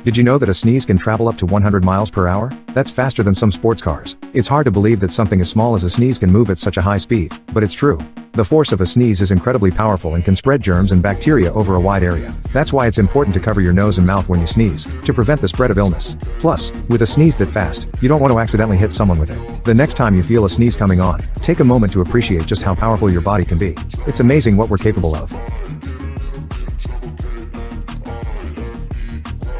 Did you know that a sneeze can travel up to 100 miles per hour? That's faster than some sports cars. It's hard to believe that something as small as a sneeze can move at such a high speed, but it's true. The force of a sneeze is incredibly powerful and can spread germs and bacteria over a wide area. That's why it's important to cover your nose and mouth when you sneeze, to prevent the spread of illness. Plus, with a sneeze that fast, you don't want to accidentally hit someone with it. The next time you feel a sneeze coming on, take a moment to appreciate just how powerful your body can be. It's amazing what we're capable of.